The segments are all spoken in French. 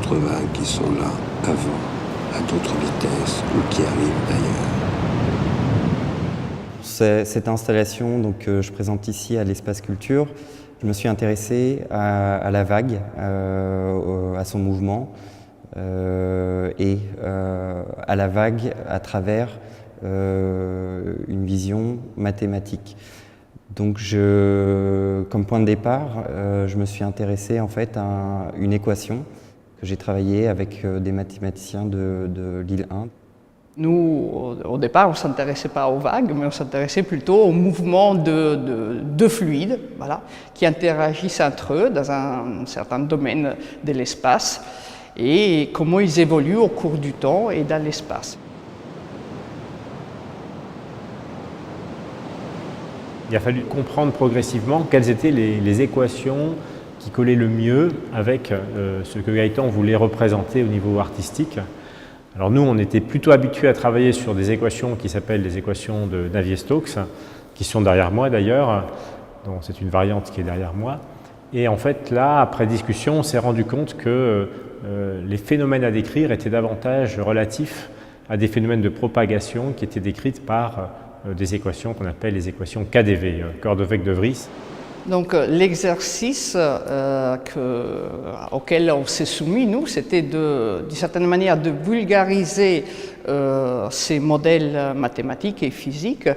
d'autres vagues qui sont là, avant, à d'autres vitesses, ou qui arrivent d'ailleurs. Cette installation je présente ici à l'Espace Culture. Je me suis intéressé à la vague, à son mouvement et à la vague à travers une vision mathématique. Donc comme point de départ, je me suis intéressé en fait à une équation que j'ai travaillée avec des mathématiciens de Lille 1. Nous, au départ, on ne s'intéressait pas aux vagues, mais on s'intéressait plutôt aux mouvements de fluides, voilà, qui interagissent entre eux dans un certain domaine de l'espace et comment ils évoluent au cours du temps et dans l'espace. Il a fallu comprendre progressivement quelles étaient les équations qui collaient le mieux avec ce que Gaëtan voulait représenter au niveau artistique. Alors nous, on était plutôt habitués à travailler sur des équations qui s'appellent les équations de Navier-Stokes, qui sont derrière moi d'ailleurs, donc c'est une variante qui est derrière moi. Et en fait, là, après discussion, on s'est rendu compte que les phénomènes à décrire étaient davantage relatifs à des phénomènes de propagation qui étaient décrites par des équations qu'on appelle les équations KdV, Korteweg-de Vries. Donc l'exercice auquel on s'est soumis, nous, c'était d'une certaine manière de vulgariser ces modèles mathématiques et physiques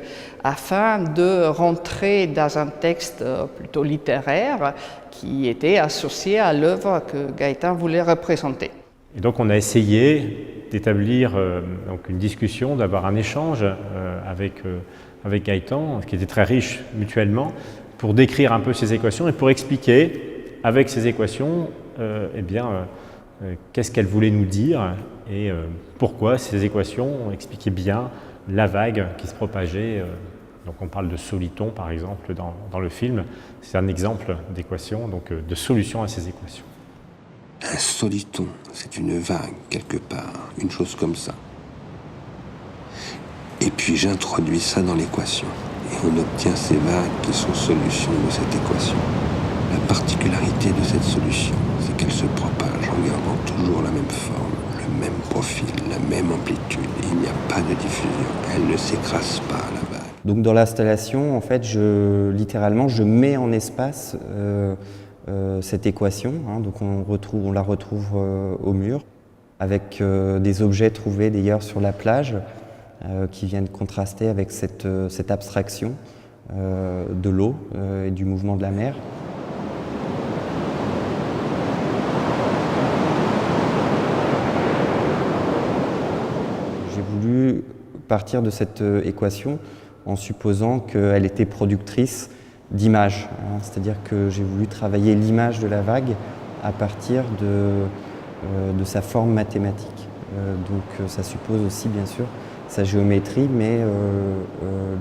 afin de rentrer dans un texte plutôt littéraire qui était associé à l'œuvre que Gaëtan voulait représenter. Et donc on a essayé d'établir une discussion, d'avoir un échange avec Gaëtan, qui était très riche mutuellement, pour décrire un peu ces équations et pour expliquer avec ces équations qu'est-ce qu'elles voulaient nous dire et pourquoi ces équations expliquaient bien la vague qui se propageait. Donc on parle de soliton par exemple dans le film, c'est un exemple d'équation, donc de solution à ces équations. Un soliton, c'est une vague quelque part, une chose comme ça. Et puis j'introduis ça dans l'équation. Et on obtient ces vagues qui sont solutions de cette équation. La particularité de cette solution, c'est qu'elle se propage en gardant toujours la même forme, le même profil, la même amplitude. Il n'y a pas de diffusion, elle ne s'écrase pas, la vague. Donc dans l'installation, en fait, littéralement, je mets en espace cette équation. Donc on la retrouve au mur, avec des objets trouvés d'ailleurs sur la plage, qui viennent contraster avec cette abstraction de l'eau et du mouvement de la mer. J'ai voulu partir de cette équation en supposant qu'elle était productrice d'images. C'est-à-dire que j'ai voulu travailler l'image de la vague à partir de sa forme mathématique. Donc ça suppose aussi bien sûr sa géométrie, mais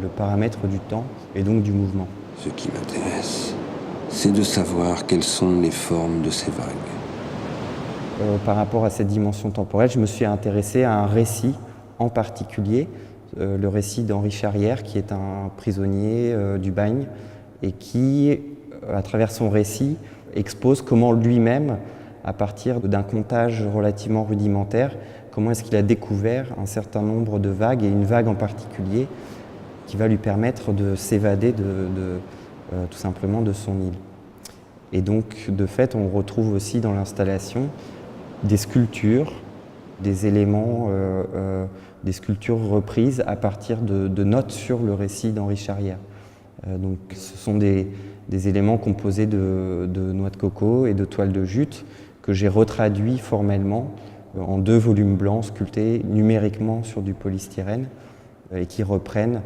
le paramètre du temps et donc du mouvement. Ce qui m'intéresse, c'est de savoir quelles sont les formes de ces vagues. Par rapport à cette dimension temporelle, je me suis intéressé à un récit en particulier, le récit d'Henri Charrière, qui est un prisonnier du bagne et qui, à travers son récit, expose comment lui-même, à partir d'un comptage relativement rudimentaire, comment est-ce qu'il a découvert un certain nombre de vagues, et une vague en particulier, qui va lui permettre de s'évader tout simplement de son île. Et donc, de fait, on retrouve aussi dans l'installation des sculptures, des éléments, des sculptures reprises à partir de notes sur le récit d'Henri Charrière. Donc, ce sont des éléments composés de noix de coco et de toile de jute que j'ai retraduits formellement en 2 volumes blancs sculptés numériquement sur du polystyrène et qui reprennent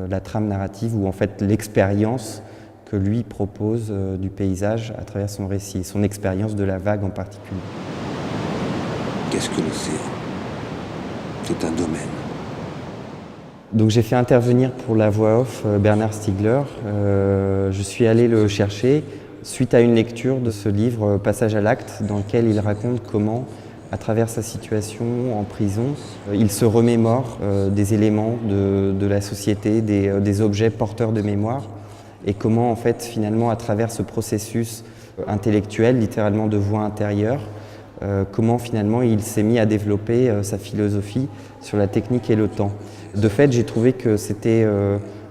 la trame narrative ou en fait l'expérience que lui propose du paysage à travers son récit, son expérience de la vague en particulier. Qu'est-ce que l'océan? C'est un domaine. Donc j'ai fait intervenir pour la voix off Bernard Stiegler. Je suis allé le chercher suite à une lecture de ce livre Passage à l'acte, dans lequel il raconte comment, à travers sa situation en prison, il se remémore des éléments de la société, des objets porteurs de mémoire, et comment en fait finalement à travers ce processus intellectuel, littéralement de voix intérieure, comment finalement il s'est mis à développer sa philosophie sur la technique et le temps. De fait, j'ai trouvé que c'était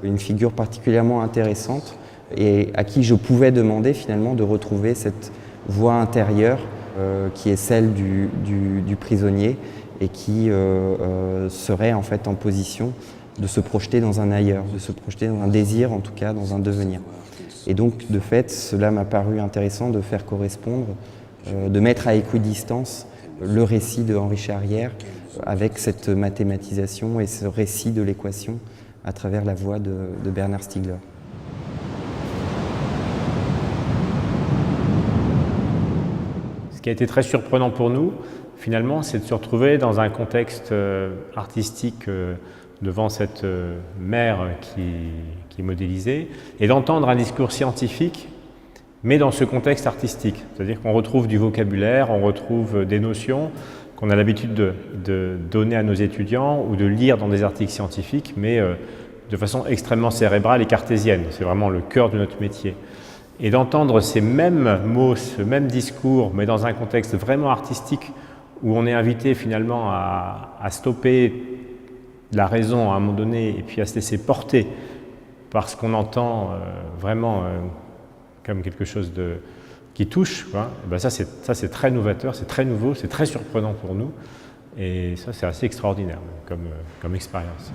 une figure particulièrement intéressante et à qui je pouvais demander finalement de retrouver cette voix intérieure qui est celle du prisonnier et qui serait en fait en position de se projeter dans un ailleurs, de se projeter dans un désir, en tout cas dans un devenir. Et donc, de fait, cela m'a paru intéressant de faire correspondre, de mettre à équidistance le récit de Henri Charrière avec cette mathématisation et ce récit de l'équation à travers la voix de Bernard Stiegler. Ce qui a été très surprenant pour nous, finalement, c'est de se retrouver dans un contexte artistique devant cette mer qui est modélisée et d'entendre un discours scientifique, mais dans ce contexte artistique. C'est-à-dire qu'on retrouve du vocabulaire, on retrouve des notions qu'on a l'habitude de donner à nos étudiants ou de lire dans des articles scientifiques, mais de façon extrêmement cérébrale et cartésienne. C'est vraiment le cœur de notre métier. Et d'entendre ces mêmes mots, ce même discours, mais dans un contexte vraiment artistique, où on est invité finalement à stopper la raison à un moment donné et puis à se laisser porter par ce qu'on entend vraiment comme quelque chose qui touche, quoi. Et ben ça c'est très novateur, c'est très nouveau, c'est très surprenant pour nous et ça c'est assez extraordinaire comme expérience.